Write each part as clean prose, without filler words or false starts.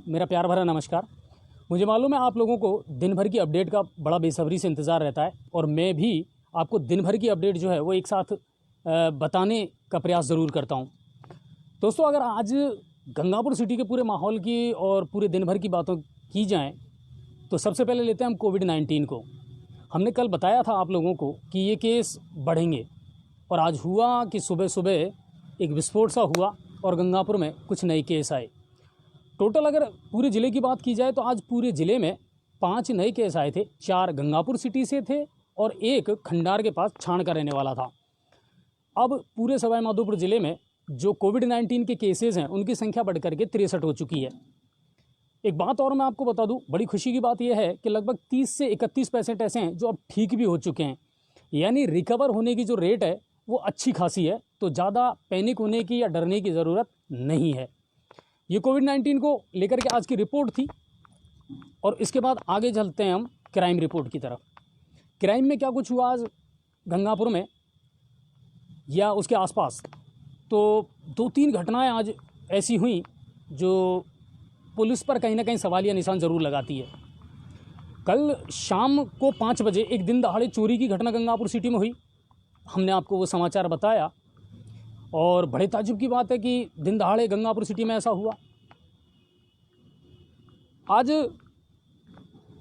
मेरा प्यार भरा नमस्कार। मुझे मालूम है आप लोगों को दिन भर की अपडेट का बड़ा बेसब्री से इंतज़ार रहता है और मैं भी आपको दिन भर की अपडेट जो है वो एक साथ बताने का प्रयास ज़रूर करता हूं। दोस्तों, अगर आज गंगापुर सिटी के पूरे माहौल की और पूरे दिन भर की बातों की जाएं तो सबसे पहले लेते हैं हम कोविड-19 को। हमने कल बताया था आप लोगों को कि ये केस बढ़ेंगे और आज हुआ कि सुबह सुबह एक विस्फोट सा हुआ और गंगापुर में कुछ नए केस आए। टोटल अगर पूरे ज़िले की बात की जाए तो आज पूरे ज़िले में 5 नए केस आए थे। 4 गंगापुर सिटी से थे और एक खंडार के पास छाण का रहने वाला था। अब पूरे सवाई माधोपुर ज़िले में जो कोविड-19 के केसेस हैं उनकी संख्या बढ़ करके 63 हो चुकी है। एक बात और मैं आपको बता दूं, बड़ी खुशी की बात यह है कि लगभग 30 से 31% ऐसे हैं जो अब ठीक भी हो चुके हैं, यानी रिकवर होने की जो रेट है वो अच्छी खासी है। तो ज़्यादा पैनिक होने की या डरने की ज़रूरत नहीं है। ये कोविड-19 को लेकर के आज की रिपोर्ट थी और इसके बाद आगे चलते हैं हम क्राइम रिपोर्ट की तरफ। क्राइम में क्या कुछ हुआ आज गंगापुर में या उसके आसपास, तो 2-3 घटनाएं आज ऐसी हुई जो पुलिस पर कहीं ना कहीं सवालिया निशान ज़रूर लगाती है। कल शाम को 5 बजे एक दिन दहाड़े चोरी की घटना गंगापुर सिटी में हुई। हमने आपको वो समाचार बताया और बड़े ताज्जुब की बात है कि दिन दहाड़े गंगापुर सिटी में ऐसा हुआ। आज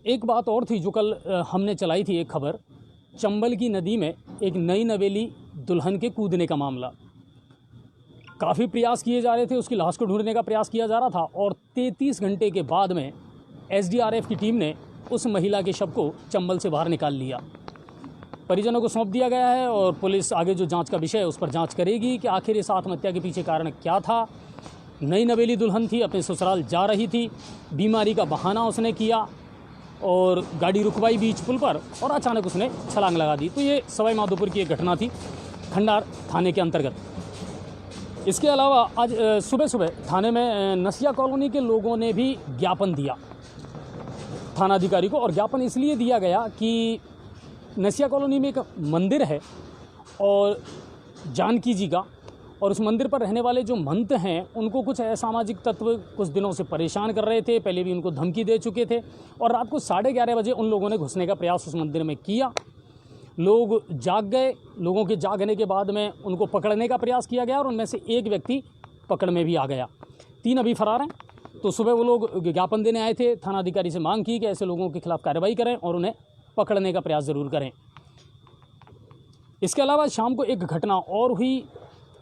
एक बात और थी जो कल हमने चलाई थी, एक खबर, चंबल की नदी में एक नई नवेली दुल्हन के कूदने का मामला। काफ़ी प्रयास किए जा रहे थे, उसकी लाश को ढूंढने का प्रयास किया जा रहा था और 33 घंटे के बाद में एसडीआरएफ की टीम ने उस महिला के शव को चंबल से बाहर निकाल लिया। परिजनों को सौंप दिया गया है और पुलिस आगे जो जांच का विषय है उस पर जांच करेगी कि आखिर इस आत्महत्या के पीछे कारण क्या था। नई नवेली दुल्हन थी, अपने ससुराल जा रही थी, बीमारी का बहाना उसने किया और गाड़ी रुकवाई बीच पुल पर और अचानक उसने छलांग लगा दी। तो ये सवाई माधोपुर की एक घटना थी खंडार थाने के अंतर्गत। इसके अलावा आज सुबह सुबह थाने में नसिया कॉलोनी के लोगों ने भी ज्ञापन दिया थानाधिकारी को, और ज्ञापन इसलिए दिया गया कि नसिया कॉलोनी में एक मंदिर है और जानकी जी का, और उस मंदिर पर रहने वाले जो महंत हैं उनको कुछ असामाजिक तत्व कुछ दिनों से परेशान कर रहे थे। पहले भी उनको धमकी दे चुके थे और रात को 11:30 बजे उन लोगों ने घुसने का प्रयास उस मंदिर में किया। लोग जाग गए, लोगों के जागने के बाद में उनको पकड़ने का प्रयास किया गया और उनमें से एक व्यक्ति पकड़ में भी आ गया। 3 अभी फरार हैं। तो सुबह वो लोग ज्ञापन देने आए थे, थानाधिकारी से मांग की कि ऐसे लोगों के खिलाफ कार्रवाई करें और उन्हें पकड़ने का प्रयास ज़रूर करें। इसके अलावा शाम को एक घटना और हुई।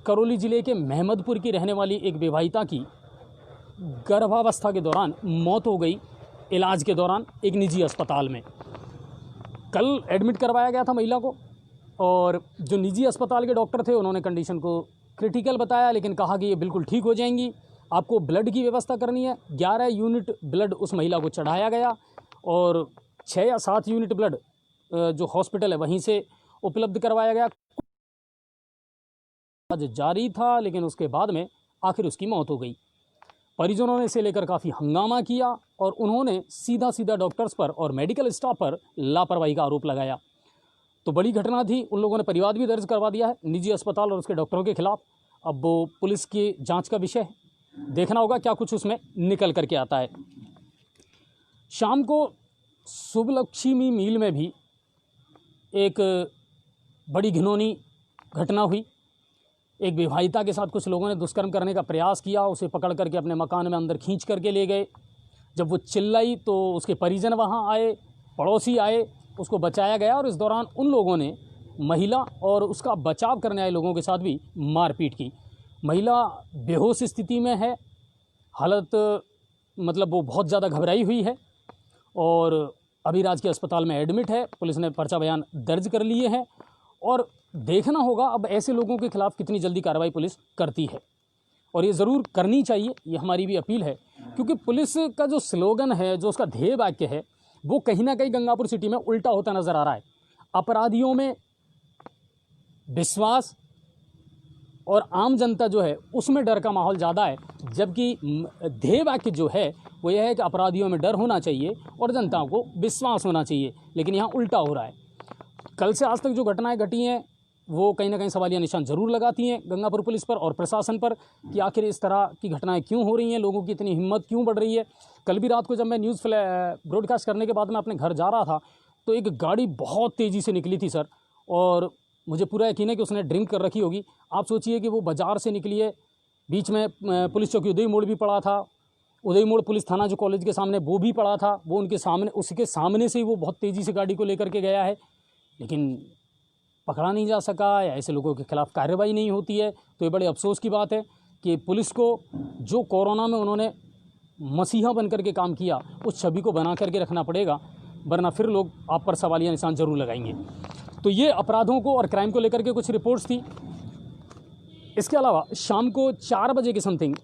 करौली ज़िले के महमदपुर की रहने वाली एक विवाहिता की गर्भावस्था के दौरान मौत हो गई, इलाज के दौरान एक निजी अस्पताल में। कल एडमिट करवाया गया था महिला को और जो निजी अस्पताल के डॉक्टर थे उन्होंने कंडीशन को क्रिटिकल बताया, लेकिन कहा कि ये बिल्कुल ठीक हो जाएंगी, आपको ब्लड की व्यवस्था करनी है। 11 यूनिट ब्लड उस महिला को चढ़ाया गया और 6 या 7 यूनिट ब्लड जो हॉस्पिटल है वहीं से उपलब्ध करवाया गया। जारी था, लेकिन उसके बाद में आखिर उसकी मौत हो गई। परिजनों ने इसे लेकर काफ़ी हंगामा किया और उन्होंने सीधा सीधा डॉक्टर्स पर और मेडिकल स्टाफ पर लापरवाही का आरोप लगाया। तो बड़ी घटना थी, उन लोगों ने परिवाद भी दर्ज करवा दिया है निजी अस्पताल और उसके डॉक्टरों के खिलाफ। अब वो पुलिस की जांच का विषय है, देखना होगा क्या कुछ उसमें निकल करके आता है। शाम को शुभलक्ष्मी मिल में भी एक बड़ी घिनौनी घटना हुई। एक विवाहिता के साथ कुछ लोगों ने दुष्कर्म करने का प्रयास किया, उसे पकड़ करके अपने मकान में अंदर खींच करके ले गए। जब वो चिल्लाई तो उसके परिजन वहाँ आए, पड़ोसी आए, उसको बचाया गया और इस दौरान उन लोगों ने महिला और उसका बचाव करने आए लोगों के साथ भी मारपीट की। महिला बेहोश स्थिति में है, हालत मतलब वो बहुत ज़्यादा घबराई हुई है और अभी राजकीय अस्पताल में एडमिट है। पुलिस ने पर्चा बयान दर्ज कर लिए हैं और देखना होगा अब ऐसे लोगों के खिलाफ कितनी जल्दी कार्रवाई पुलिस करती है, और ये ज़रूर करनी चाहिए, ये हमारी भी अपील है। क्योंकि पुलिस का जो स्लोगन है, जो उसका ध्येय वाक्य है, वो कहीं ना कहीं गंगापुर सिटी में उल्टा होता नज़र आ रहा है। अपराधियों में विश्वास और आम जनता जो है उसमें डर का माहौल ज़्यादा है, जबकि ध्येय वाक्य जो है वो यह है कि अपराधियों में डर होना चाहिए और जनता को विश्वास होना चाहिए, लेकिन यहाँ उल्टा हो रहा है। कल से आज तक जो घटनाएं घटी हैं वो कहीं ना कहीं सवालिया निशान ज़रूर लगाती हैं गंगापुर पुलिस पर और प्रशासन पर कि आखिर इस तरह की घटनाएं क्यों हो रही हैं, लोगों की इतनी हिम्मत क्यों बढ़ रही है। कल भी रात को जब मैं न्यूज़ ब्रॉडकास्ट करने के बाद मैं अपने घर जा रहा था तो एक गाड़ी बहुत तेज़ी से निकली थी सर, और मुझे पूरा यकीन है कि उसने ड्रिंक कर रखी होगी। आप सोचिए कि वो बाज़ार से निकली है, बीच में पुलिस चौकी उदय मोड़ भी पड़ा था, उदय मोड़ पुलिस थाना जो कॉलेज के सामने वो भी पड़ा था, वो उनके सामने, उसके सामने से ही वो बहुत तेज़ी से गाड़ी को लेकर के गया है, लेकिन पकड़ा नहीं जा सका या ऐसे लोगों के खिलाफ कार्रवाई नहीं होती है। तो ये बड़े अफसोस की बात है कि पुलिस को जो कोरोना में उन्होंने मसीहा बन करके काम किया उस छवि को बना करके रखना पड़ेगा, वरना फिर लोग आप पर सवालिया निशान ज़रूर लगाएंगे। तो ये अपराधों को और क्राइम को लेकर के कुछ रिपोर्ट्स थी। इसके अलावा शाम को 4 बजे के समथिंग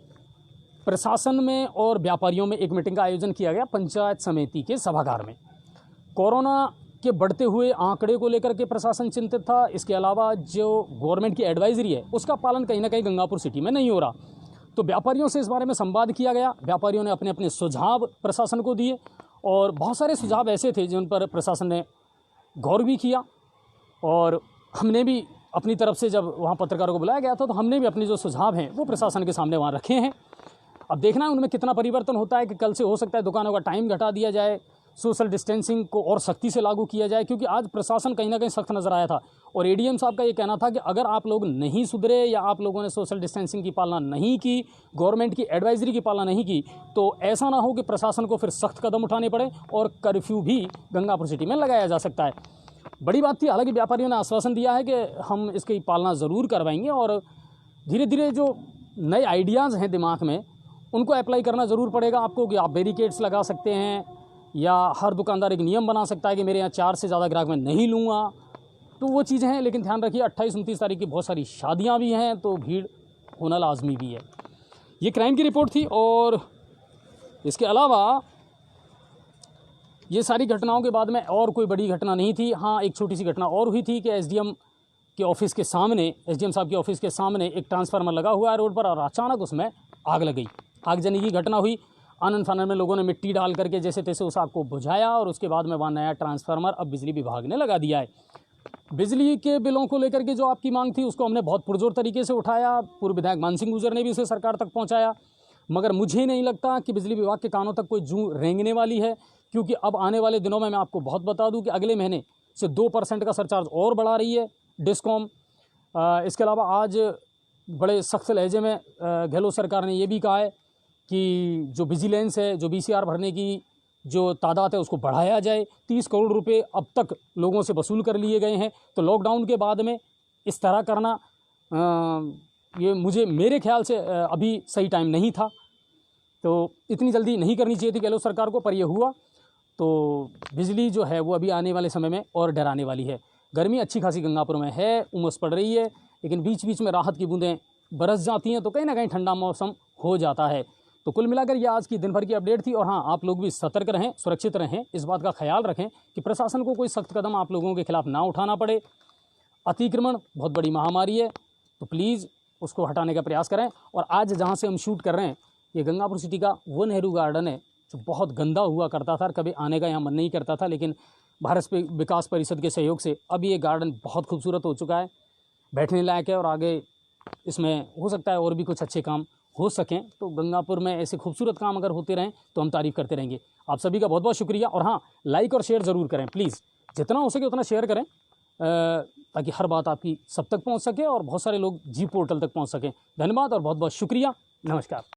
प्रशासन में और व्यापारियों में एक मीटिंग का आयोजन किया गया पंचायत समिति के सभागार में। कोरोना के बढ़ते हुए आंकड़े को लेकर के प्रशासन चिंतित था। इसके अलावा जो गवर्नमेंट की एडवाइजरी है उसका पालन कहीं ना कहीं गंगापुर सिटी में नहीं हो रहा, तो व्यापारियों से इस बारे में संवाद किया गया। व्यापारियों ने अपने अपने सुझाव प्रशासन को दिए और बहुत सारे सुझाव ऐसे थे जिन पर प्रशासन ने गौर भी किया, और हमने भी अपनी तरफ से जब वहाँ पत्रकारों को बुलाया गया था तो हमने भी अपने जो सुझाव हैं वो प्रशासन के सामने वहाँ रखे हैं। अब देखना है उनमें कितना परिवर्तन होता है कि कल से हो सकता है दुकानों का टाइम घटा दिया जाए, सोशल डिस्टेंसिंग को और सख्ती से लागू किया जाए, क्योंकि आज प्रशासन कहीं ना कहीं सख्त नज़र आया था। और एडीएम साहब का ये कहना था कि अगर आप लोग नहीं सुधरे या आप लोगों ने सोशल डिस्टेंसिंग की पालना नहीं की, गवर्नमेंट की एडवाइजरी की पालना नहीं की, तो ऐसा ना हो कि प्रशासन को फिर सख्त कदम उठाने पड़े और कर्फ्यू भी गंगापुर सिटी में लगाया जा सकता है। बड़ी बात थी। हालांकि व्यापारियों ने आश्वासन दिया है कि हम इसकी पालना ज़रूर करवाएंगे और धीरे धीरे जो नए आइडियाज़ हैं दिमाग में उनको अप्लाई करना ज़रूर पड़ेगा आपको, कि आप बैरिकेड्स लगा सकते हैं या हर दुकानदार एक नियम बना सकता है कि मेरे यहाँ 4 से ज़्यादा ग्राहक मैं नहीं लूँगा। तो वो चीज़ें हैं, लेकिन ध्यान रखिए 28-29 तारीख की बहुत सारी शादियाँ भी हैं, तो भीड़ होना लाजमी भी है। ये क्राइम की रिपोर्ट थी। और इसके अलावा ये सारी घटनाओं के बाद में और कोई बड़ी घटना नहीं थी। हाँ, एक छोटी सी घटना और हुई थी कि एसडीएम के ऑफिस के सामने, एसडीएम साहब के ऑफिस के सामने एक ट्रांसफार्मर लगा हुआ है रोड पर और अचानक उसमें आग लग गई। आगजनी की घटना हुई। आनन फानन में लोगों ने मिट्टी डाल करके जैसे तैसे उस आग को बुझाया और उसके बाद में वहाँ नया ट्रांसफार्मर अब बिजली विभाग ने लगा दिया है। बिजली के बिलों को लेकर के जो आपकी मांग थी उसको हमने बहुत पुरजोर तरीके से उठाया। पूर्व विधायक मानसिंह गुर्जर ने भी उसे सरकार तक पहुँचाया, मगर मुझे नहीं लगता कि बिजली विभाग के कानों तक कोई जूं रेंगने वाली है, क्योंकि अब आने वाले दिनों में मैं आपको बहुत बता दूं कि अगले महीने से 2% का सरचार्ज और बढ़ा रही है डिस्कॉम। इसके अलावा आज बड़े सख्त लहजे में गहलोत सरकार ने ये भी कहा है कि जो विजिलेंस है, जो बीसीआर भरने की जो तादाद है उसको बढ़ाया जाए। 30 करोड़ रुपए अब तक लोगों से वसूल कर लिए गए हैं। तो लॉकडाउन के बाद में इस तरह करना ये मेरे ख्याल से अभी सही टाइम नहीं था। तो इतनी जल्दी नहीं करनी चाहिए थी गहलोत सरकार को, पर यह हुआ। तो बिजली जो है वो अभी आने वाले समय में और डराने वाली है। गर्मी अच्छी खासी गंगापुर में है, उमस पड़ रही है, लेकिन बीच बीच में राहत की बूंदें बरस जाती हैं तो कहीं ना कहीं ठंडा मौसम हो जाता है। तो कुल मिलाकर ये आज की दिन भर की अपडेट थी। और हाँ, आप लोग भी सतर्क रहें, सुरक्षित रहें, इस बात का ख्याल रखें कि प्रशासन को कोई सख्त कदम आप लोगों के खिलाफ ना उठाना पड़े। अतिक्रमण बहुत बड़ी महामारी है, तो प्लीज़ उसको हटाने का प्रयास करें। और आज जहाँ से हम शूट कर रहे हैं ये गंगापुर सिटी का वो नेहरू गार्डन है जो बहुत गंदा हुआ करता था, कभी आने का यहाँ मन नहीं करता था, लेकिन भारत विकास परिषद के सहयोग से अब ये गार्डन बहुत खूबसूरत हो चुका है, बैठने लायक है और आगे इसमें हो सकता है और भी कुछ अच्छे काम हो सकें। तो गंगापुर में ऐसे खूबसूरत काम अगर होते रहें तो हम तारीफ़ करते रहेंगे। आप सभी का बहुत बहुत शुक्रिया। और हाँ, लाइक और शेयर ज़रूर करें प्लीज़, जितना हो सके उतना शेयर करें ताकि हर बात आपकी सब तक पहुंच सके और बहुत सारे लोग जी पोर्टल तक पहुंच सकें। धन्यवाद और बहुत बहुत शुक्रिया। नमस्कार।